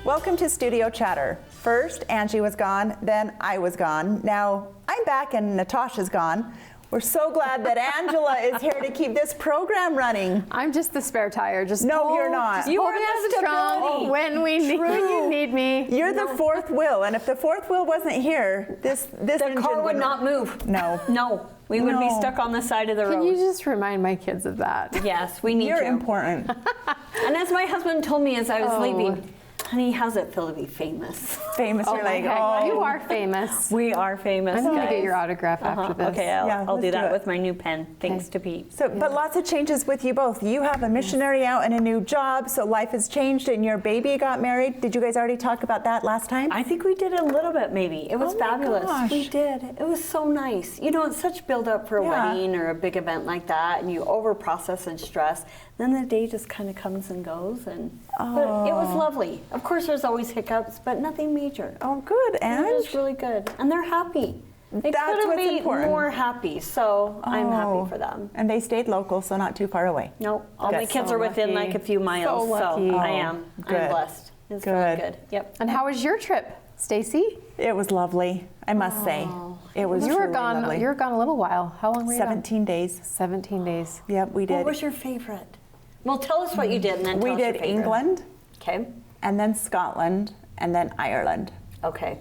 Welcome to Studio Chatter. First, Angie was gone, then I was gone. Now, I'm back and Natasha's gone. We're so glad that Angela is here to keep this program running. I'm just the spare tire. You're not. You are the trunk when you need me. You're the fourth wheel, and if the fourth wheel wasn't here, this the car would not move. No. No. We would be stuck on the side of the road. Can you just remind my kids of that? Yes, we need You're to. important. And as my husband told me as I was leaving, honey, how's it feel to be famous? Famous, you're like, Okay, you are famous. We are famous, I'm going to guys. get your autograph after this. Okay, Yeah, I'll let's do do that it. with my new pen, thanks to Pete. So, but lots of changes with you both. You have a missionary out and a new job, so life has changed, and your baby got married. Did you guys already talk about that last time? I think we did a little bit, maybe. It was Oh my fabulous. gosh. We did. It was so nice. You know, it's such build up for a Yeah. wedding or a big event like that, and you over process and stress. Then the day just kind of comes and goes, but it was lovely. Of course, there's always hiccups, but nothing major. Oh, good, It Ange. was really good, and they're happy. They That's couldn't what's be important. more happy, so I'm happy for them. And they stayed local, so not too far away. No, all my Good. kids So are within lucky. like a few miles, so, lucky. I am. good. I'm blessed. It's really Good. good. Yep. And how was your trip, Stacy? It was lovely, I must say. It was You were truly gone. lovely. You were gone a little while. How long were you 17 days. gone? 17 days. Yep, we did. What was your favorite? Well, tell us what you did, and then tell We us your did favorite. England, Okay. and then Scotland, and then Ireland. Okay.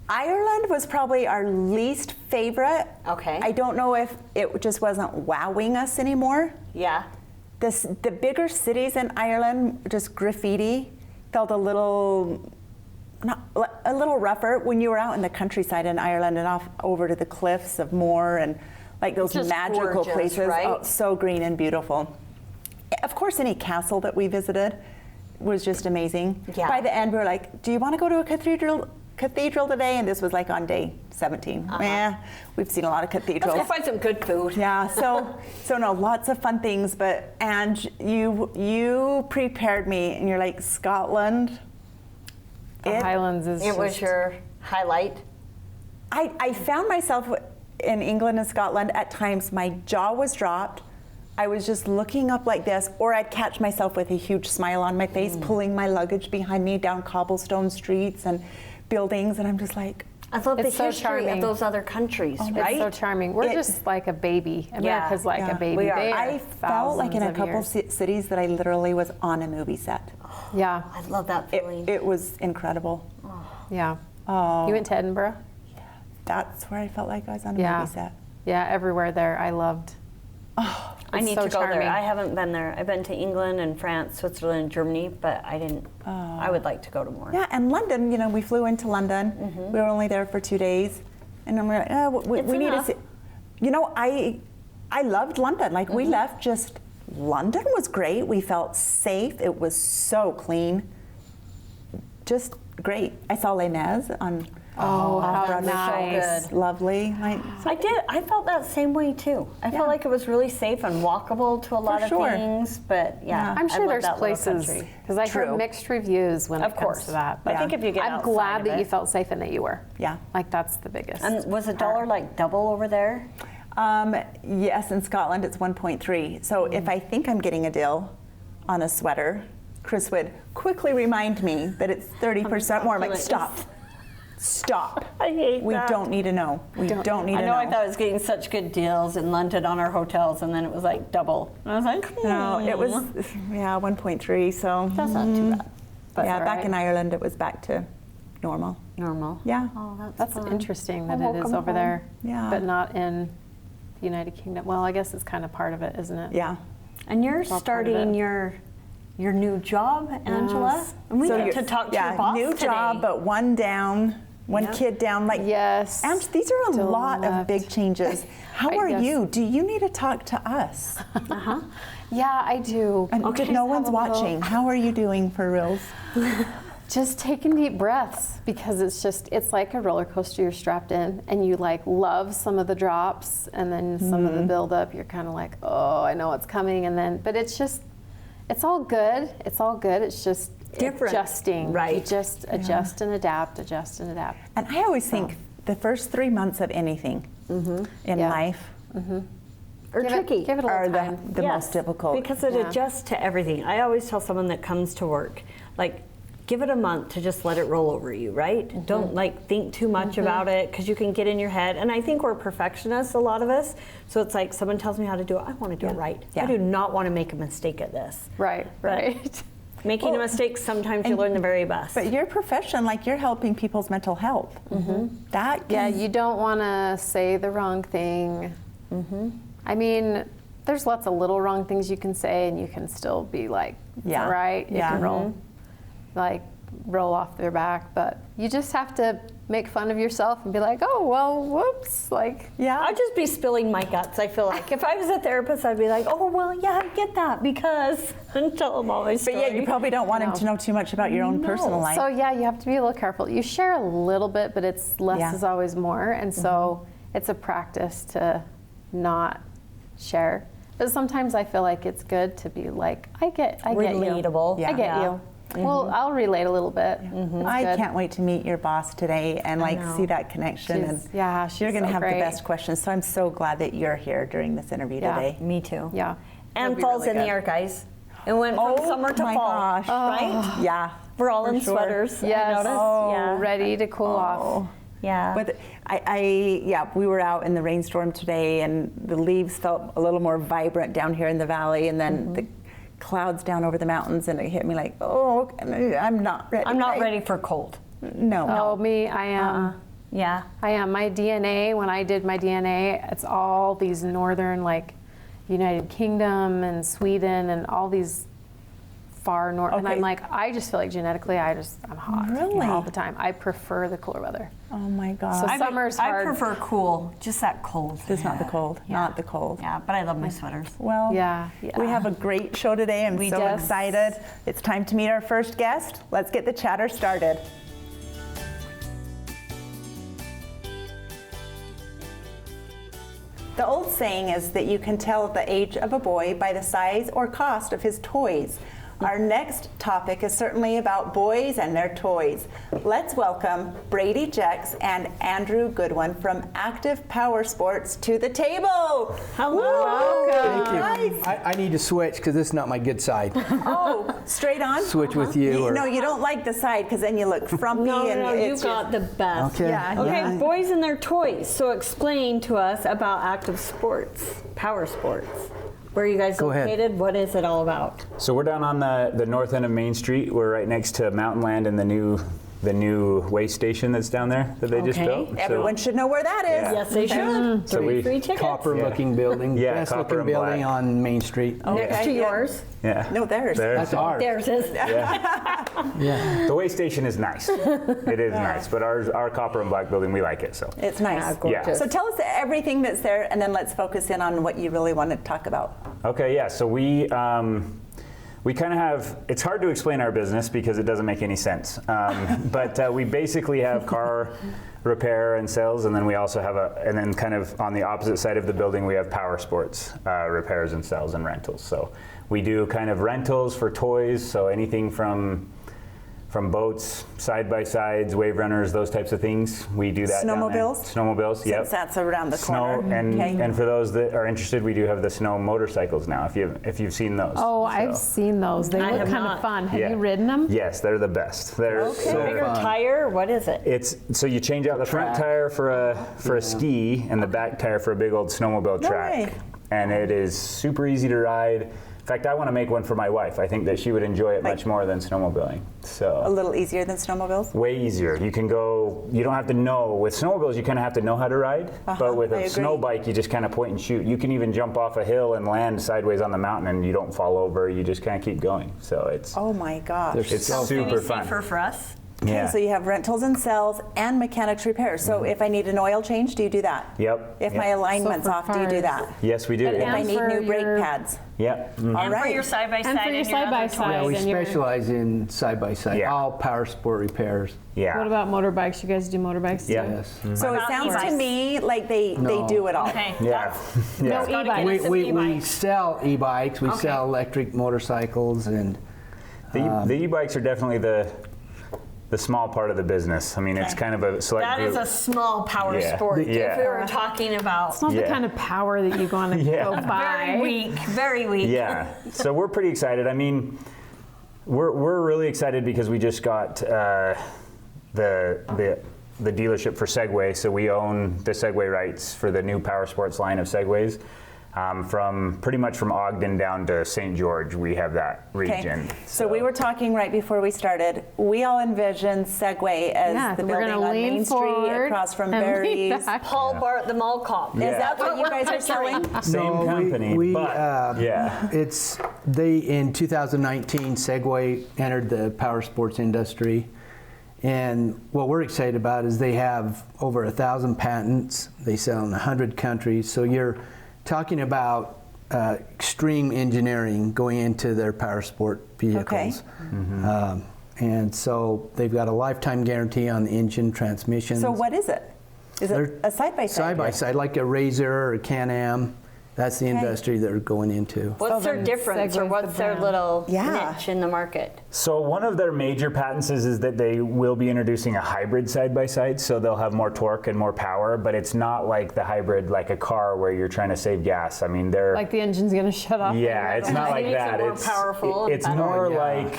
Ireland was probably our least favorite. Okay. I don't know if it just wasn't wowing us anymore. Yeah. The bigger cities in Ireland, just graffiti, felt a little rougher when you were out in the countryside in Ireland and off over to the cliffs of Moher and like those Just magical gorgeous, places. right? Oh, so green and beautiful. Of course, any castle that we visited was just amazing. Yeah. By the end, we were like, "Do you want to go to a cathedral today?" And this was like on day 17. We've seen a lot of cathedrals. Let's go find some good food. Yeah, so no, lots of fun things. But Ange, you prepared me, and you're like, Scotland. The Highlands is It was just- your highlight. I found myself in England and Scotland at times. My jaw was dropped. I was just looking up like this, or I'd catch myself with a huge smile on my face, pulling my luggage behind me down cobblestone streets and buildings, and I'm just like, I love the It's so history charming. of those other countries, right? It's so charming. We're It- just like a baby. America's like Yeah. a baby. We are. They I felt like in a couple cities that I literally was on a movie set. Yeah, I love that feeling. It was incredible. yeah. Oh, You went to Edinburgh? that's where I felt like I was on a Yeah. movie set. Yeah, everywhere there. I loved. I It's need so to go charming. there. I haven't been there. I've been to England and France, Switzerland, and Germany, but I didn't. I would like to go to more. Yeah, and London, we flew into London. We were only there for 2 days. And then we're like, we It's need to enough. see. I loved London. Like, we left just, London was great. We felt safe. It was so clean. Just great. I saw Les Mis on Oh, how Broadway. nice. good. Lovely. Like, I did. I felt that same way too. I felt like it was really safe and walkable to a lot of sure. things. But yeah, I'm I sure love there's that little places country. because I True. heard mixed reviews when Of it comes course. to that. I think if you get I'm outside glad of that you it. felt safe and that you were. Yeah. Like that's the biggest. And was $1 like double over there? yes, in Scotland it's 1.3. So if I think I'm getting a deal on a sweater, Chris would quickly remind me that it's 30% more. I'm like, stop. Stop. I hate We that. don't need to know. We don't need I to know. know. I thought I was getting such good deals in London on our hotels, and then it was like double. And I was like, No, it was 1.3. So That's not too bad. But yeah, all back right. in Ireland it was back to normal. normal. Yeah. Oh, That's fun. interesting that Oh, it is welcome over home. there, Yeah. but not in the United Kingdom. Well, I guess it's kind of part of it, isn't it? Yeah. And you're all part of starting it. your new job, Angela. Yes. And we So get you're- to talk to yeah, your boss new today. job, but one down, one Yep. kid down. Like, Yes. and these are a Still lot of left. big changes. How I are guess. you? Do you need to talk to us? Yeah, I do. And Okay. no one's watching. How are you doing for reals? Just taking deep breaths because it's like a roller coaster. You're strapped in and you like love some of the drops and then some of the buildup. You're kind of like, oh, I know what's coming. And then, but it's all good. It's all good. It's just Different. adjusting. Right. You just adjust and adapt, adjust and adapt. And I always think the first 3 months of anything in Yeah. life or tricky. Give it a Are little time. the most difficult. Because it Yeah. adjusts to everything. I always tell someone that comes to work, like, give it a month to just let it roll over you, right? Mm-hmm. Don't like think too much about it because you can get in your head. And I think we're perfectionists, a lot of us. So it's like someone tells me how to do it, I want to do it right. Yeah. I do not want to make a mistake at this. Right, right. Making a Well, mistake, sometimes you and- learn the very best. But your profession, like you're helping people's mental health. That Yeah, can- you don't want to say the wrong thing. I mean, there's lots of little wrong things you can say, and you can still be like, it's Yeah. all right. You Yeah. can roll off their back, but you just have to make fun of yourself and be like, oh, well, whoops. Like, Yeah. I'd just be spilling my guts, I feel like. If I was a therapist, I'd be like, oh, well, yeah, I get that because, and tell them all my But story. yeah, you probably don't want him No. to know too much about your own personal life. so yeah, you have to be a little careful. You share a little bit, but it's less Yeah. is always more. And so it's a practice to not share. But sometimes I feel like it's good to be like, I get you. Relatable. Yeah. I get Yeah. you. Well, I'll relate a little bit. It's I good. can't wait to meet your boss today and like know. see that connection. She's- and yeah, she's you're going to so have great. the best questions. So I'm so glad that you're here during this interview Yeah. today. Me too. Yeah. And It'll be fall's really in the good. air, guys. It went from summer to my fall, gosh. right? Yeah. We're all for in sure. sweaters. I Yes. noticed. Oh, yeah. Ready to cool off. Yeah. But we were out in the rainstorm today, and the leaves felt a little more vibrant down here in the valley, and then the clouds down over the mountains, and it hit me like, oh, I'm not ready. I'm not ready for cold. No. Oh, me, I am. Yeah. I am. My DNA, when I did my DNA, it's all these northern, like United Kingdom and Sweden and all these far north. And Okay. I'm like, I just feel like genetically, I'm hot Really? all the time. I prefer the cooler weather. Oh my God. So summer's hard. I prefer cool, just that cold. It's not the cold. Yeah. Not the cold. Yeah, but I love my sweaters. Well, Yeah, we yeah. have a great show today. I'm We so do. excited. It's time to meet our first guest. Let's get the chatter started. The old saying is that you can tell the age of a boy by the size or cost of his toys. Our next topic is certainly about boys and their toys. Let's welcome Brady Jex and Andrew Goodwin from Active Power Sports to the table. Hello. Thank you. I need to switch because this is not my good side. Oh, straight on? Switch with you. Or, No, you don't like the side because then you look frumpy No, and no, you it's got the best. Okay. Yeah. Okay, Yeah. boys and their toys. So explain to us about Active Sports, Power Sports. Where are you guys Go ahead. located? What is it all about? So we're down on the north end of Main Street. We're right next to Mountain Land and the new waste station that's down there that they just Okay. built. So- Everyone should know where that is. Yeah. Yes, they should. So Three we- free tickets. Copper-looking building, Yeah, best copper looking and building black. on Main Street. Next to yeah. yours. Yeah. No, theirs. That's ours. Theirs is. Yeah. Yeah. The waste station is nice. It is nice, but our copper and black building, we like it. So It's nice. Yeah. So tell us everything that's there, and then let's focus in on what you really want to talk about. Okay, yeah. So we kind of have. It's hard to explain our business because it doesn't make any sense. But we basically have car repair and sales, and then we also have and then kind of on the opposite side of the building, we have power sports repairs and sales and rentals. So we do kind of rentals for toys. So anything from boats, side-by-sides, wave runners, those types of things. We do that down there. Snowmobiles? Snowmobiles, yep. Since that's around the Snow, corner. and, Okay. and for those that are interested, we do have the snow motorcycles now, if you've seen those. Oh, I've So- seen those. They I look have kind not. of fun. Have Yeah. you ridden them? Yes, they're the best. They're Bigger tire? What is it? it's so you change out the front tire for a ski and the back tire for a big old snowmobile No track. way. And it is super easy to ride. In fact, I want to make one for my wife. I think that she would enjoy it much more than snowmobiling. A So little easier than snowmobiles? way easier. You can go. You don't have to know. With snowmobiles, you kind of have to know how to ride. But with I a agree. snow bike, you just kind of point and shoot. You can even jump off a hill and land sideways on the mountain, and you don't fall over. You just kind of keep going. So it's Oh my gosh. There's it's so super fun. Safer for us. Yeah. So you have rentals and sales and mechanics repairs. So if I need an oil change, do you do that? Yep. If yep. my alignment's So for off, do you do cars. that? Yes, we do. But If I And need for new brake your- pads? Yep. Mhm. All And for right. your side-by-side And for your your other side-by-side. Yeah, we and your- specialize in side-by-side, Yeah. all power sport repairs. Yeah. What about motorbikes? You guys do motorbikes Yeah. too? Yes. So it about sounds to e-bikes? me like they No. do it all. Okay. Yeah. No yeah. e-bikes. We sell e-bikes, we sell electric motorcycles, and The e-bikes are definitely the the small part of the business. I mean, it's kind of a select That group. is a small power Yeah. sport. Yeah. If we were talking about It's not the Yeah. kind of power that you want to Yeah. go buy. very weak, very weak. Yeah. So we're pretty excited. I mean, we're really excited because we just got the dealership for Segway. So we own the Segway rights for the new Power Sports line of Segways. From pretty much from Ogden down to St. George, we have that region. So we were talking right before we started. We all envisioned Segway as Yeah, the we're building gonna on lean Main Street forward across from and lean Barry's. back. Paul Bart, the mall cop. Is Yeah. that what you guys are selling? Same No, company, we, but yeah. It's in 2019, Segway entered the power sports industry. And what we're excited about is they have over 1,000 patents. They sell in 100 countries. So you're talking about extreme engineering going into their power sport vehicles. And so they've got a lifetime guarantee on the engine, transmissions. So what is it? Is They're it a side-by-side? Side by side, like a Razor or a Can-Am. That's the industry they're going into. What's their difference, or Segway's what's the their brand. little Yeah. niche in the market? So one of their major patents is that they will be introducing a hybrid side-by-side, so they'll have more torque and more power, but it's not like the hybrid like a car where you're trying to save gas. I mean, they're Like the engine's going to shut off. yeah, it's not like Makes it that. more It's powerful and It's better. more Yeah. like,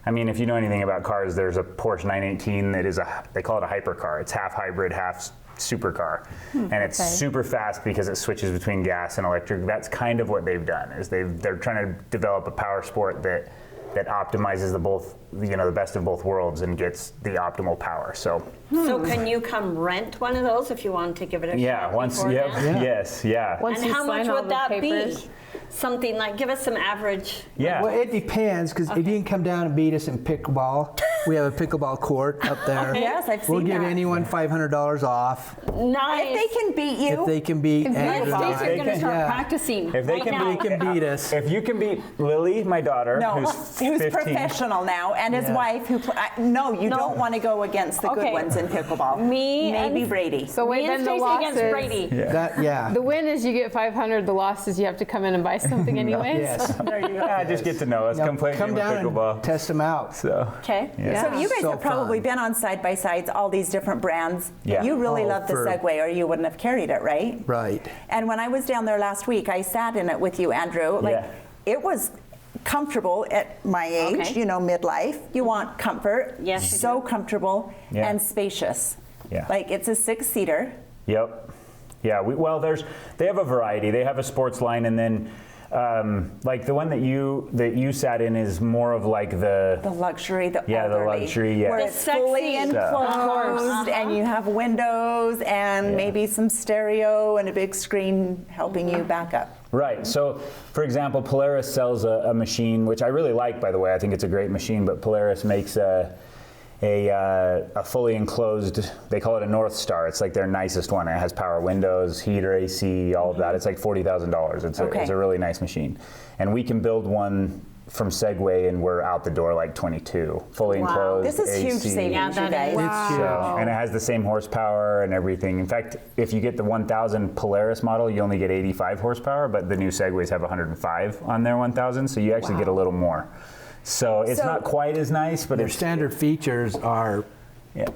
I mean, if you know anything about cars, there's a Porsche 918 that is they call it a hypercar. It's half hybrid, half supercar, and it's okay. super fast because it switches between gas and electric. That's kind of what they've done. Is they're trying to develop a power sport that optimizes the best of both worlds and gets the optimal power. So So can you come rent one of those if you wanted to give it a yeah, shot? once beforehand? yes, yeah. Once And you how much sign all would the that papers. be? Something like, give us some average. Yeah. Well, it depends, because if you can come down and beat us in pickleball, we have a pickleball court up there. Yes, I've We'll seen give that. anyone $500 off Nice. If they can beat you. if they can beat If Andrew they and States I. are going to can- start yeah. practicing. If they right can now. They can beat us. If you can beat Lily, my daughter, No, who's who's 15, professional now, and his Yeah. wife who. No, you No. don't want to go against the Okay. good ones in pickleball. Me maybe and- Brady. So wait, Me then and the Stacey loss against is, Brady. Yeah. the win is you get 500. The loss is you have to come in and buy something anyways. Yes. there you go. just get to know us. Come play a game of down pickleball. and test them out. So Okay. yeah. So you guys So have probably fun. been on side-by-sides, all these different brands. Yeah. You really Oh, love the for- Segway or you wouldn't have carried it, right? Right. And when I was down there last week, I sat in it with you, Andrew. Like, Yeah. it was comfortable at my age, Okay. you know, midlife. You want comfort. Yes, you So do. comfortable Yeah. and spacious. Yeah. Like, it's a 6-seater. Yep. Yeah. They have a variety. They have a sports line, and then like the one that you sat in is more of like The luxury, the Yeah, the elderly, luxury, yeah. where The it's fully sexy enclosed and you have windows and Yeah. maybe some stereo and a big screen helping you back up. Right. So, for example, Polaris sells a machine, which I really like, by the way. I think it's a great machine, but Polaris makes a fully enclosed, they call it a North Star. It's like their nicest one. It has power windows, heater, AC, all of that. It's like $40,000. It's Okay. a really nice machine. And we can build one from Segway, and we're out the door like 22, fully Wow. enclosed. This is huge AC. savings, Yeah, you that guys. is. It's huge. So, and it has the same horsepower and everything. In fact, if you get the 1000 Polaris model, you only get 85 horsepower, but the new Segways have 105 on their 1000, so you actually get a little more. So it's So- not quite as nice, but Their it's standard features are, yeah.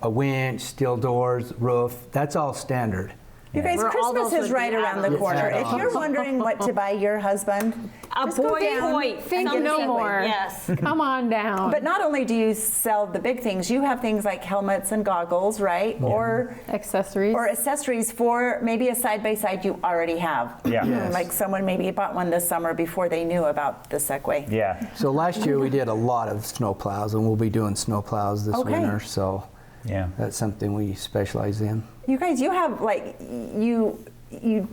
a winch, steel doors, roof. That's all standard. You guys, Where all Christmas those is would right be around the add-ons. corner. Yes. If you're wondering what to buy your husband, A just go boy down toy. Think and get a no Segway. more. Yes. Come on down. But not only do you sell the big things, you have things like helmets and goggles, right? Or accessories. accessories for maybe a side-by-side you already have. Yeah. Yes. Like someone maybe bought one this summer before they knew about the Segway. Yeah. So last year we did a lot of snow plows, and we'll be doing snow plows this Okay. winter. So Yeah. that's something we specialize in. You guys, you have like you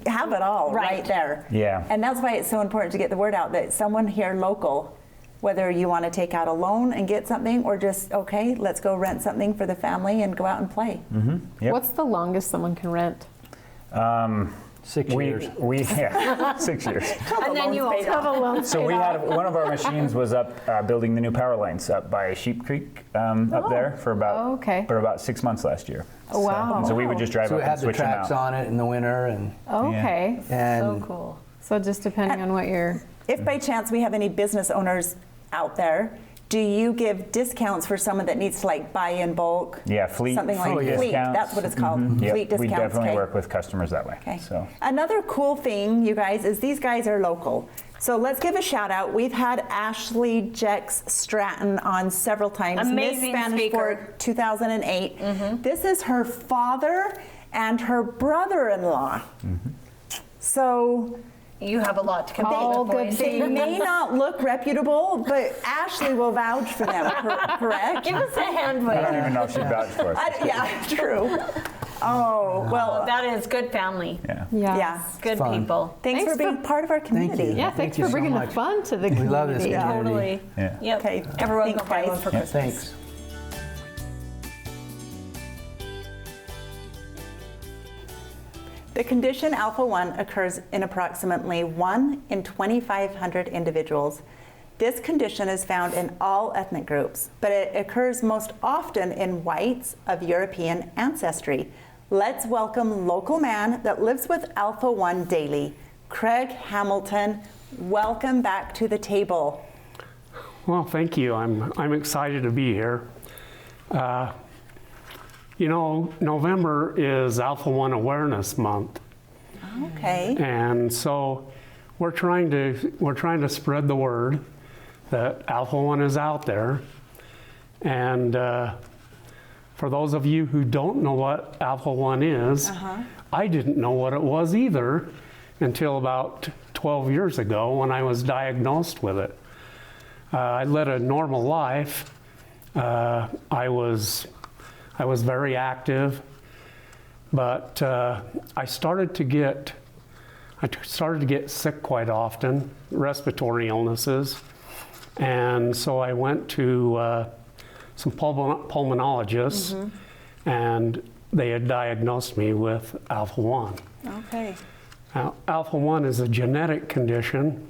have it all Right. right there. Yeah. And that's why it's so important to get the word out that someone here local, whether you want to take out a loan and get something or just, okay, let's go rent something for the family and go out and play. Yep. What's the longest someone can rent? 6 years. Yeah, 6 years. And then you Loans paid also off. Have a loan So paid we off. had one of our machines was up building the new power lines up by Sheep Creek up there for Oh, okay. about 6 months last year. Oh, wow. So we would just drive So up it and had the switch them tracks out. on it in the winter, and Okay. and so cool. So just depending on what you're. If by chance we have any business owners out there do you give discounts for someone that needs to like buy in bulk? Yeah, fleet, something like fleet fleet. discounts. That's what it's called. Yep, Fleet discounts. we definitely okay. work with customers that way. Okay. So Another cool thing, you guys, is these guys are local. So let's give a shout out. We've had Ashley Jex Stratton on several times. Amazing Miss Spanish speaker. Fort 2008. This is her father and her brother-in-law. So You have a lot to compete All with, good boys. they may not look reputable, but Ashley will vouch for them, correct? Give us a hand I don't wave. even know if she'd vouch for us. Yeah, true. Oh, well, That is good family. Yeah. yeah. Good fun. people. Thanks for being part of our community. you. Yeah, Thank thanks you for so bringing the much. fun to the community. We love this community. Totally. Yeah. Yep. Okay, Everyone go thanks, buy guys. one for Yeah, Christmas. Thanks. The condition alpha-1 occurs in approximately 1 in 2,500 individuals. This condition is found in all ethnic groups, but it occurs most often in whites of European ancestry. Let's welcome local man that lives with alpha-1 daily, Craig Hamilton. Welcome back to the table. Well, thank you. I'm excited to be here. You know, November is Alpha-1 Awareness Month, Okay. and so we're trying to spread the word that Alpha-1 is out there. And for those of you who don't know what Alpha-1 is, I didn't know what it was either until about 12 years ago when I was diagnosed with it. I led a normal life. I was very active, but I started to get sick quite often, respiratory illnesses, and so I went to some pulmonologists, and they had diagnosed me with Alpha-1. Okay. Now, Alpha-1 is a genetic condition,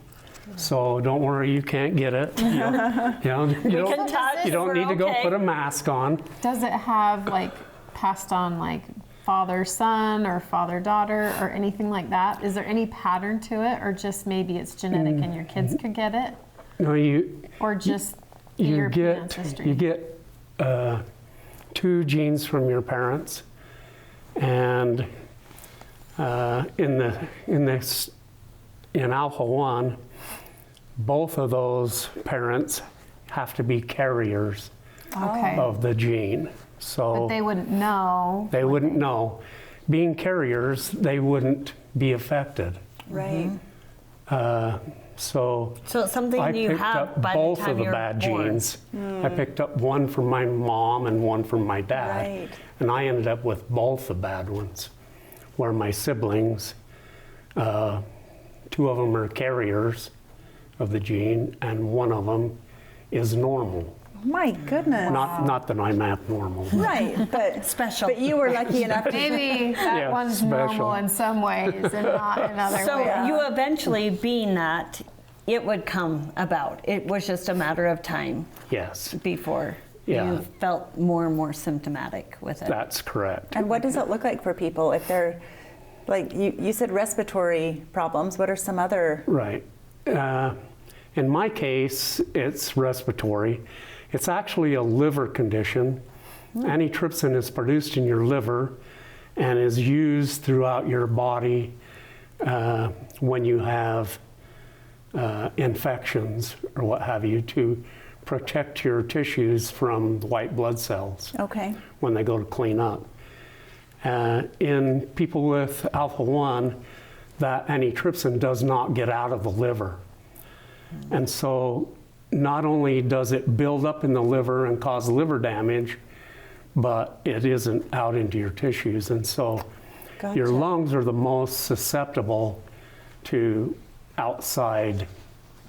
so don't worry, you can't get it. You can touch, you don't we're need to go okay. put a mask on. Does it have like passed on like father-son or father-daughter or anything like that? Is there any pattern to it, or just maybe it's genetic and your kids could get it, No, or just the you European get ancestry? you get 2 genes from your parents, and in Alpha-1, both of those parents have to be carriers Okay. of the gene. So But they wouldn't know. they wouldn't know. Being carriers, they wouldn't be affected. Right. So So it's something I you picked have up by both the time of the you're bad born. genes. I picked up one from my mom and one from my dad. Right. And I ended up with both the bad ones, where my siblings, 2 of them are carriers of the gene, and one of them is normal. My goodness. Not that I'm abnormal. Right, but Special. But you were lucky enough to. Maybe that Yeah, one's special. normal in some ways and not in other So ways. you eventually, being that, it would come about. It was just a matter of time Yes, before Yeah. you felt more and more symptomatic with it. that's correct. And what does it look like for people if they're, like you said, respiratory problems? What are some other? Right. In my case, it's respiratory. It's actually a liver condition. Antitrypsin is produced in your liver and is used throughout your body when you have infections or what have you, to protect your tissues from the white blood cells Okay. when they go to clean up. In people with alpha-1, that antitrypsin does not get out of the liver. And so not only does it build up in the liver and cause liver damage, but it isn't out into your tissues. And so your Gotcha. lungs are the most susceptible to outside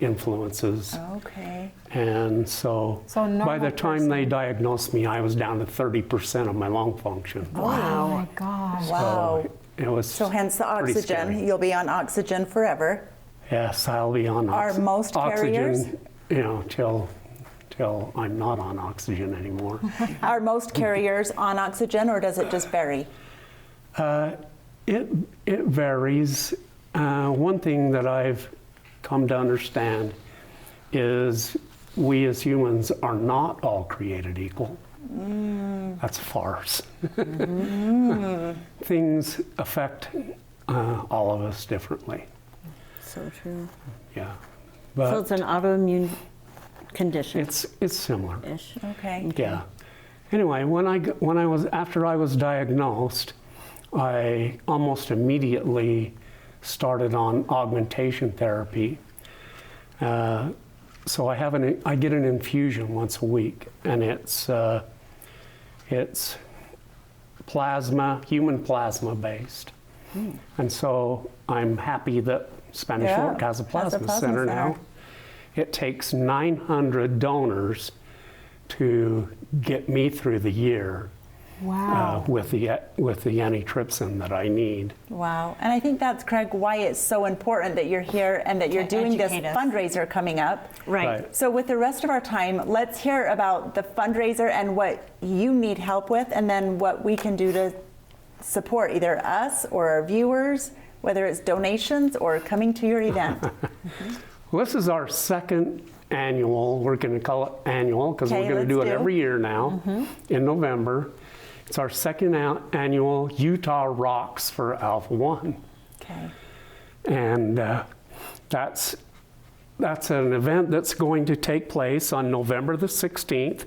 influences. Okay. And so, So a by the normal time they person- diagnosed me, I was down to 30% of my lung function. Oh my gosh. Wow. It was So hence the pretty oxygen. scary. You'll be on oxygen forever. Yes, I'll be on Are most carriers? oxygen, till I'm not on oxygen anymore. Are most carriers on oxygen, or does it just vary? It varies. One thing that I've come to understand is we as humans are not all created equal. That's a farce. Things affect all of us differently. So true. Yeah, So but it's an autoimmune condition. it's similar. Ish. Okay. Yeah. Anyway, after I was diagnosed, I almost immediately started on augmentation therapy. So I get an infusion once a week, and it's plasma, human plasma based. And so I'm happy that Spanish Yeah, Fork has a has a plasma plasma center center. now. It takes 900 donors to get me through the year with the antitrypsin that I need. Wow. And I think that's, Craig, why it's so important that you're here and that you're To doing this educate us. fundraiser coming up. Right. So with the rest of our time, let's hear about the fundraiser and what you need help with, and then what we can do to support either us or our viewers, whether it's donations or coming to your event. Well, this is our second annual, we're going to call it annual because Okay, we're going to let's do it do. every year now in November. It's our second annual Utah Rocks for Alpha One. Okay. And that's an event that's going to take place on November the 16th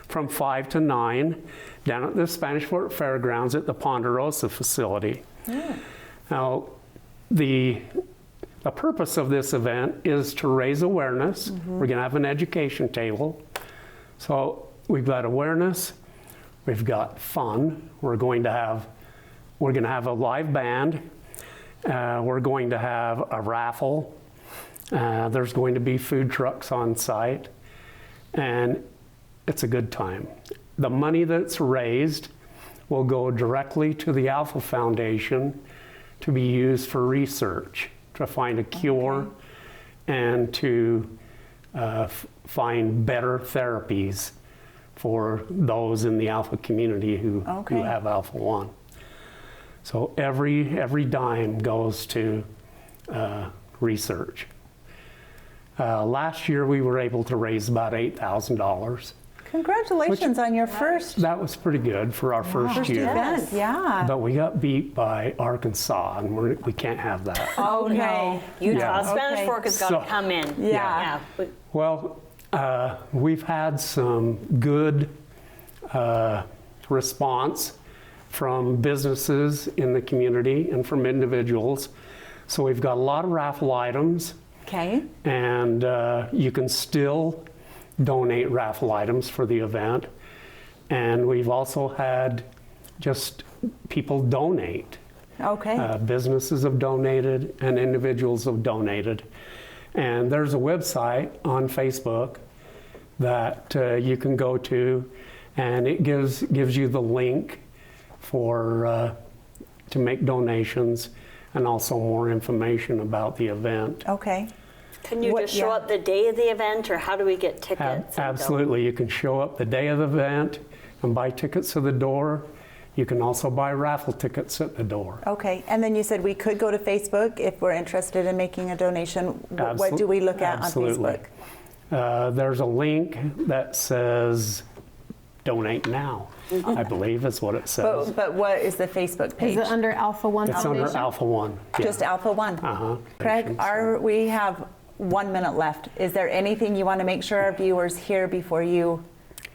from 5 to 9 down at the Spanish Fork Fairgrounds at the Ponderosa facility. Now, the purpose of this event is to raise awareness. We're going to have an education table. So we've got awareness, we've got fun. We're going to have a live band. We're going to have a raffle. There's going to be food trucks on site, and it's a good time. The money that's raised will go directly to the Alpha Foundation to be used for research, to find a cure and to find better therapies for those in the Alpha community who have Alpha One. So every dime goes to research. Last year we were able to raise about $8,000. Congratulations on your first That was pretty good for our first year. event. Yeah. But we got beat by Arkansas, and we can't have that. Oh, no. Utah, Yeah. Spanish Okay. Fork has got So- to come in. Yeah. Well, we've had some good response from businesses in the community and from individuals. So we've got a lot of raffle items, Okay. and you can still donate raffle items for the event. And we've also had just people donate. Okay. Businesses have donated and individuals have donated. And there's a website on Facebook that you can go to, and it gives you the link for to make donations and also more information about the event. Okay. Can you What- just show yeah. up the day of the event, or how do we get tickets? Absolutely, you can show up the day of the event and buy tickets to the door. You can also buy raffle tickets at the door. Okay. And then you said we could go to Facebook if we're interested in making a donation. What do we look at Absolutely. on Facebook? There's a link that says donate now, I believe is what it says. But what is the Facebook page? Is it under Alpha One It's Foundation? under Alpha One. Yeah. Just Alpha One. Craig, we have 1 minute left. Is there anything you want to make sure our viewers hear before you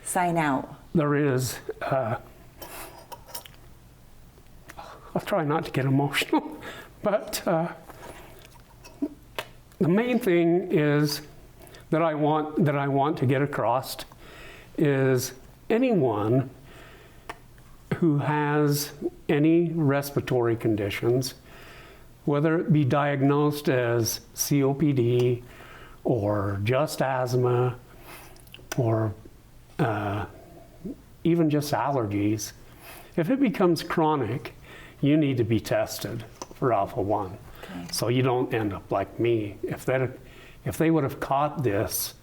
sign out? There is, I'll try not to get emotional, but the main thing is that I want to get across is anyone who has any respiratory conditions, whether it be diagnosed as COPD or just asthma or even just allergies, if it becomes chronic, you need to be tested for Alpha One, so you don't end up like me. If they would have caught this,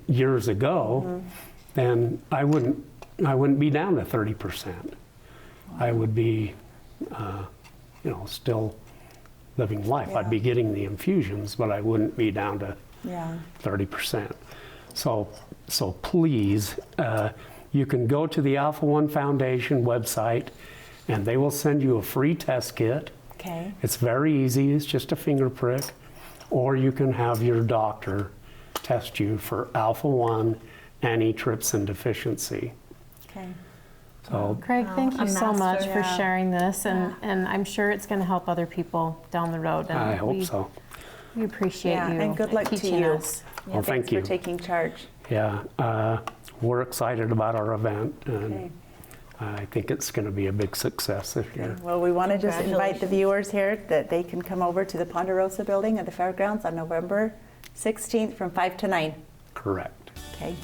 years ago, then I wouldn't be down to 30%. I would be, still living life. I'd be getting the infusions, but I wouldn't be down to Yeah. 30%. So please, you can go to the Alpha One Foundation website, and they will send you a free test kit. Okay. It's very easy. It's just a finger prick. Or you can have your doctor test you for Alpha-1 antitrypsin deficiency. Okay. So Craig, thank you so much for yeah. sharing this, and I'm sure it's going to help other people down the road. And I hope so. We appreciate Yeah, you and good luck to teaching you. us. Well, thank Thanks you. for taking charge. Yeah, we're excited about our event, and Okay. I think it's going to be a big success this year. Well, we want to just invite the viewers here that they can come over to the Ponderosa Building at the Fairgrounds on November 16th from 5 to 9. Correct. Okay.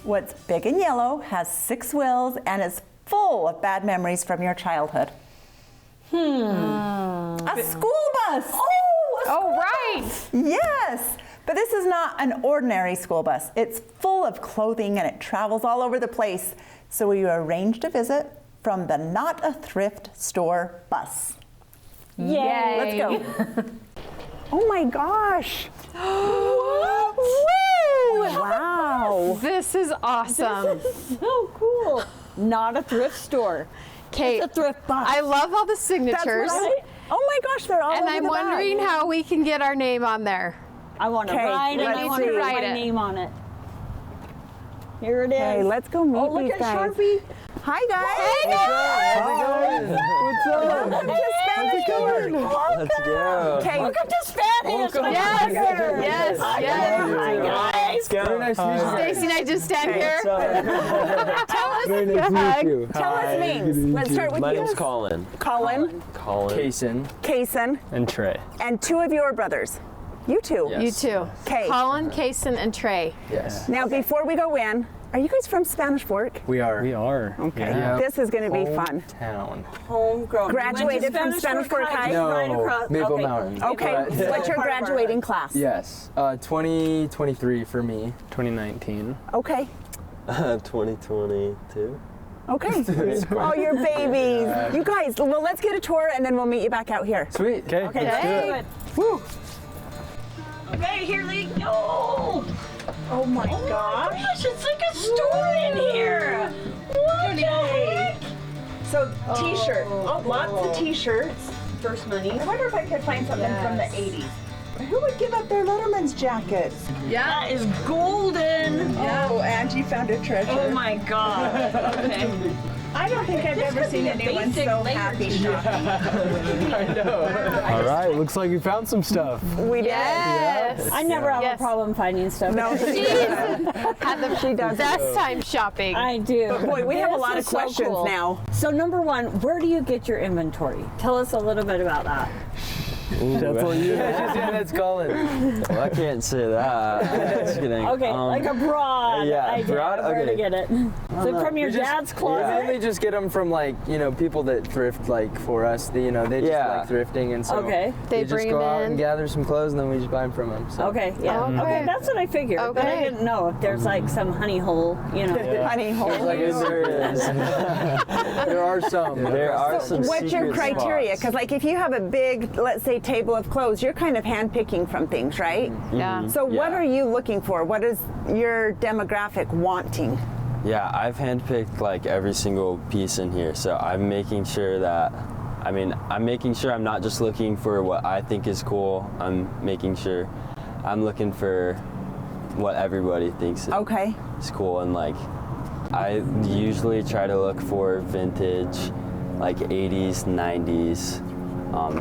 What's big and yellow, has 6 wheels, and is full of bad memories from your childhood? A school bus. Oh, right. Yes, but this is not an ordinary school bus. It's full of clothing and it travels all over the place. So we arranged a visit from the Not a Thrift Store bus. Yay! Let's go. Oh my gosh. What? Wow. This is awesome. So cool. Not a thrift store. Kate, It's a thrift bus. I love all the That's signatures, right. Oh my gosh, they're all and over I'm the wondering back. how we can get our name on there. I want to Okay, write it. let's I want see. to write Write my it. name on it. Here it is. Okay, let's go meet Oh, look these at guys. Sharpie. Hi guys. Welcome to Spanish Word. Let's go. Okay. Look at the Spanish. Yes, yes, yes. Hi guys. Very nice to meet you. Stacy and I just stand here. Very nice to meet you. Tell us names. Let's start with My you. name's Colin. Colin, Kason. Kason, And Trey. and 2 of your brothers. You 2. Yeah. You too. Okay. Colin, Kason, and Trey. Yes. Now, before we go in, are you guys from Spanish Fork? We are. We are. Okay. Yeah. This is going to be fun. Town. Homegrown. Graduated from Spanish Fork High? No, Right across. Maple okay. Mountain. Okay. But- What's your graduating class? Yes, 2023 for me. 2019. Okay. 2022. Okay. Oh, you're babies. You guys, well, let's get a tour and then we'll meet you back out here. Sweet. Okay. Okay, let's do it. Okay, here they go. Oh my Gosh, it's like a store in here. What the heck? So, t-shirt. Oh, lots of t-shirts. First money. I wonder if I could find something from the 80s. Who would give up their Letterman's jackets? That is golden. Oh, Angie found a treasure. Oh my god. Okay. I don't think I've ever seen anyone so happy shopping. All right. Looks like you found some stuff. We did. Yes. I never have Yes. a problem finding stuff. No, Had the she does. best time shopping. I do. Boy, we have a This lot of is so questions cool. now. So number 1, where do you get your inventory? Tell us a little bit about that. That's all you. Yeah, that's Colin. Well, I can't say that. Just kidding. Okay, like a broad yeah, idea broad? of where to Okay. get it. So from your dad's We closet? mainly just get them from people that thrift for us. They just Yeah. like thrifting, and so Okay. They we just bring go them out in. and gather some clothes, and then we just buy them from them. So. Okay, yeah. Okay. Okay, that's what I figured. But I Okay. didn't know if there's like some honey hole, Honey holes. Like There is. there are some. There are some What's your secret criteria? spots. Because, like, if you have a big, let's say, table of clothes, you're kind of handpicking from things, right? Yeah. So, what Yeah. are you looking for? What is your demographic wanting? Yeah, I've handpicked like every single piece in here, so I'm making sure that, I'm making sure I'm not just looking for what I think is cool. I'm making sure I'm looking for what everybody thinks Okay. is cool, and like I usually try to look for vintage, like 80s, 90s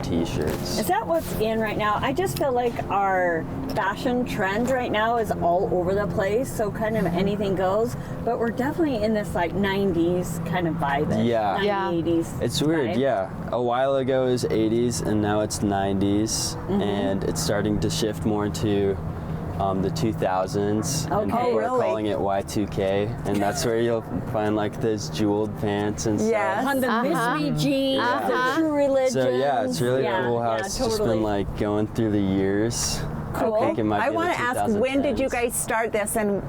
t-shirts. Is that what's in right now? I just feel like our fashion trend right now is all over the place, so kind of anything goes, but we're definitely in this like 90s kind of vibe. Yeah. Yeah. 80s. It's weird, vibe. yeah. A while ago it was 80s and now it's 90s, and it's starting to shift more into the 2000s, and Okay. people Oh, are really? calling it Y2K, and that's where you'll find like those jeweled pants and Yes. stuff. On the mystery jeans, the true religion. So yeah, it's really cool how it's just totally. been like going through the years. Cool. I think it might I be want the to ask, when did you 2010s. guys start this, and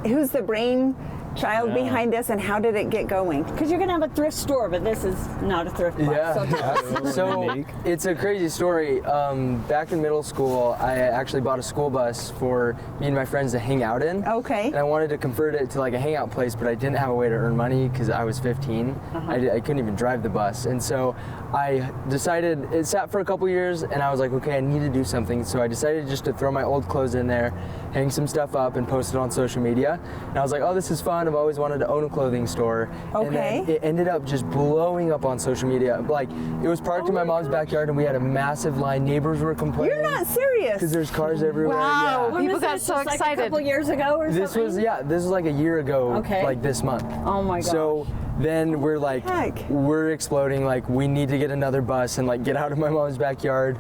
who's the brain child behind this, and how did it get going? Because you're gonna have a thrift store, but this is not a thrift store. So tell us. So it's a crazy story. Back in middle school, I actually bought a school bus for me and my friends to hang out in. Okay. And I wanted to convert it to like a hangout place, but I didn't have a way to earn money because I was 15. I couldn't even drive the bus. And so I decided, it sat for a couple years, and I was like, okay, I need to do something. So I decided just to throw my old clothes in there, hang some stuff up, and post it on social media. And I was like, oh, this is fun. I've always wanted to own a clothing store. Okay. And then it ended up just blowing up on social media. Like, it was parked in my mom's backyard, and we had a massive line. Neighbors were complaining. You're not serious. Because there's cars everywhere. Wow. Yeah. When People was got this, so just like excited. a couple years ago or This something? was like a year ago, Okay. like this month. Oh my gosh. So then we're like, Heck. we're exploding. Like, we need to get another bus and like get out of my mom's backyard.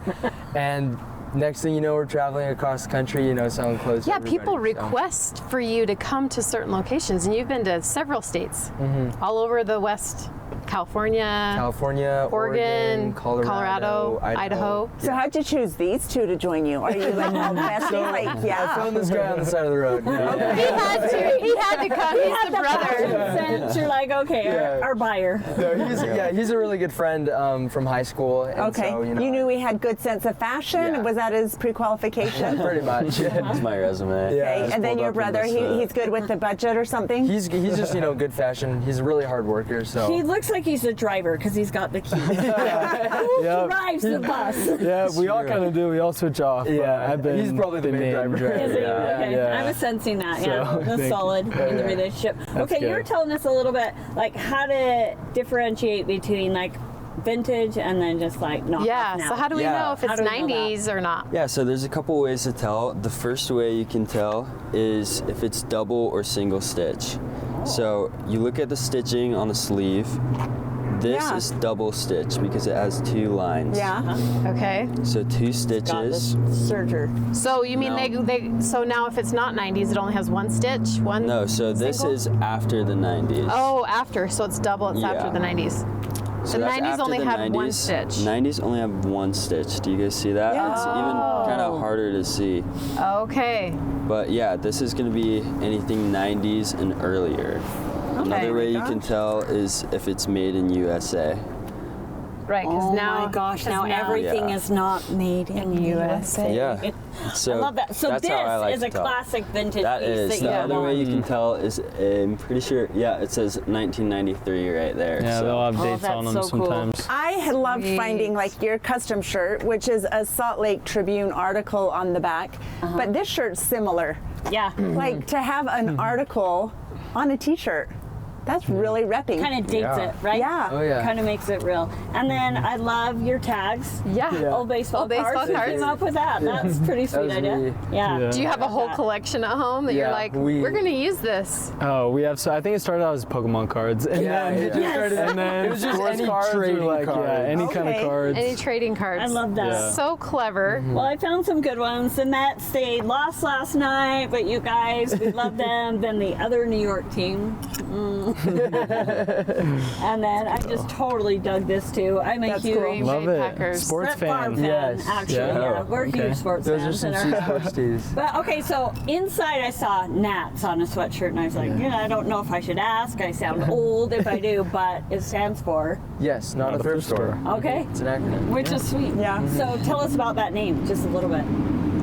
And next thing you know, we're traveling across the country, you know, selling clothes. to Yeah, everybody, people so. request for you to come to certain locations, and you've been to several states, all over the West, California, Oregon, Colorado, Idaho. So how'd you choose these two to join you? Are you like all bestie? Like, I yeah. found this guy on the side of the road. He had to come. He's the brother. Since you're like, okay, Yeah. our buyer. No, he's a really good friend from high school. And Okay. So, you knew he had good sense of fashion. Yeah. Was that his pre-qualification? pretty much. That's my resume. Yeah. Okay. And then pulled your up in brother, this, he's good with the budget or something? He's just, you know, good fashion. He's a really hard worker, so. He looks like he's a driver because he's got the key. Who drives the bus? Yeah, we all kind of do. We all switch off. but Yeah, I've been he's probably the main driver. Is he? Yeah, Okay. yeah. I was sensing that. So, Yeah, that's thank you. solid in the relationship. Okay, you were good. telling us a little bit like how to differentiate between like vintage and then just like knockoff Yeah, now. so how do we Yeah. know if How it's do we know 90s or not? Yeah, so there's a couple ways to tell. The first way you can tell is if it's double or single stitch. So you look at the stitching on the sleeve. This Yeah. is double stitch because it has two lines. Yeah. Okay. So two got stitches. this serger. So you mean No. they so now if it's not 90s, it only has one stitch? One? No, so this single? is after the 90s. Oh, after. So it's double. It's after Yeah. the 90s. So the that's 90s after only the had 90s. one stitch. 90s only have one stitch. Do you guys see that? Yeah. It's even kind of harder to see. Okay. But yeah, this is going to be anything 90s and earlier. Another way you can tell is if it's made in USA. Right, because Oh now my gosh! 'cause Now everything Yeah. is not made in the USA. Yeah. So I love that. So that's this how I like is to a tell. classic vintage That piece is. that The you other way you want. can tell is, I'm pretty sure, yeah, it says 1993 right there. Yeah, so. they'll have dates that's on them so cool. sometimes. I had loved Sweet. finding like your custom shirt, which is a Salt Lake Tribune article on the back, but this shirt's similar. Yeah. Like to have an article on a t-shirt, that's really repping. Kind of dates Yeah. it, right? Yeah. Oh, yeah. Kind of makes it real. And then I love your tags. Yeah. Old baseball Old baseball cards. Who cards. came up with that? That's pretty sweet was idea. me. Yeah. Do you have a whole that. collection at home that you're Yeah, like, we- we're going to use this? Oh, we have. So I think it started out as Pokemon cards, and Yeah, then it just started. and then It was just sports any cards or trading like, cards. Yeah, any kind Okay. of cards. Any trading cards? I love that. Yeah. So clever. Well, I found some good ones. The Mets, they lost last night, but you guys, we love them. Then the other New York team. And then I just totally dug this too. I'm a That's huge cool. Green Love Bay it. Packers. Sports Brett Favre fan. fan, Yes. actually. Yeah. Yeah, we're Okay. huge sports Those are fans. some in sweet our sports tees. But okay, so inside I saw Nats on a sweatshirt, and I was like, I don't know if I should ask. I sound old if I do, but it stands for Yes, not a thrift store. okay, It's an acronym. which is sweet. Yeah. So tell us about that name, just a little bit.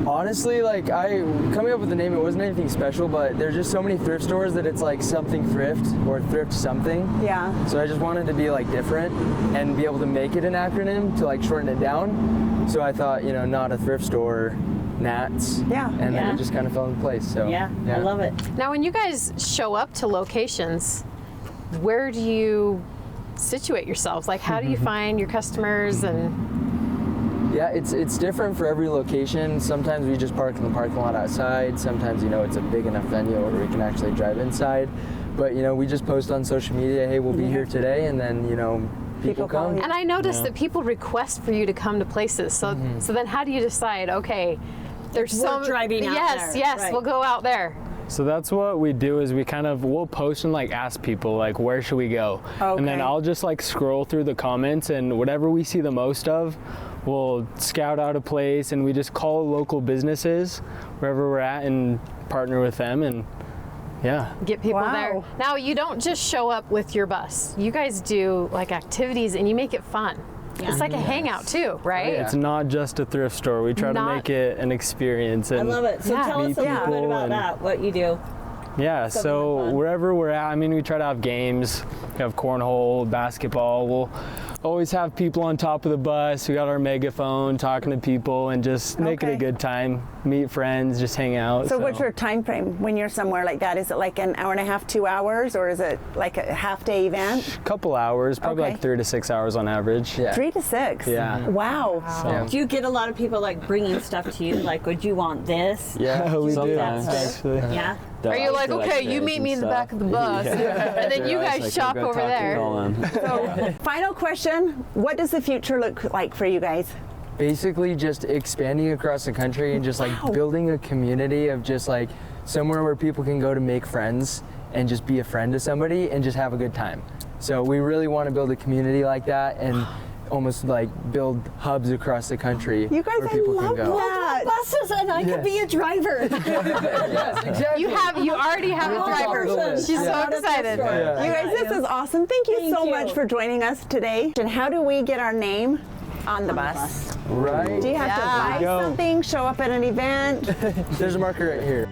Honestly, like coming up with the name, it wasn't anything special, but there's just so many thrift stores that it's like something thrift or thrift something. Yeah. So I just wanted to be like different and be able to make it an acronym to like shorten it down. So I thought, you know, not a thrift store, Nats. Yeah. And then Yeah. it just kind of fell into place. So Yeah, I love it. Now, when you guys show up to locations, where do you situate yourselves? Like, how do you find your customers? And Yeah, it's different for every location. Sometimes we just park in the parking lot outside. Sometimes, you know, it's a big enough venue where we can actually drive inside. But, you know, we just post on social media, hey, we'll be here today, and then, you know, people call come. you. and I noticed that people request for you to come to places. So, so then how do you decide? Okay, there's We're some driving out Yes, there, yes, right. we'll go out there. So that's what we do is we'll post and like ask people like where should we go, and then Okay. I'll just like scroll through the comments and whatever we see the most of, we'll scout out a place and we just call local businesses wherever we're at and partner with them and Yeah. Get people Wow. there. Now, you don't just show up with your bus. You guys do like activities and you make it fun. It's like a hangout too, right? It's not just a thrift store. We try to Not- make it an experience. I And love it. So Yeah. tell us Meet a little bit people about and- that, what you do. Yeah, Something so fun. wherever we're at, I mean, we try to have games. We have cornhole, basketball. We'll always have people on top of the bus. We got our megaphone talking to people and just make it Okay. a good time. Meet friends, just hang out. So what's your time frame when you're somewhere like that? Is it like an hour and a half, 2 hours, or is it like a half-day event? Couple hours, probably Okay. like 3 to 6 hours on average. Yeah. 3 to 6? Yeah. Wow. So, Do you get a lot of people like bringing stuff to you? Like, would you want this? Yeah, we do, sometimes. actually. Yeah. Are you like, okay, you meet me in the back of the bus, and then you guys shop over there? So, final question. What does the future look like for you guys? Basically just expanding across the country and just like building a community of just like somewhere where people can go to make friends and just be a friend to somebody and just have a good time. So we really want to build a community like that and almost like build hubs across the country You guys, where I people love can go. that. Buses, and I could be a driver. Yes, exactly. You already have a driver. She's so excited. Yeah. You guys, this is awesome. Thank you so Thank much you. for joining us today. And how do we get our name on the bus? Right. Do you have Yeah. to buy Go. something, show up at an event? There's a marker right here.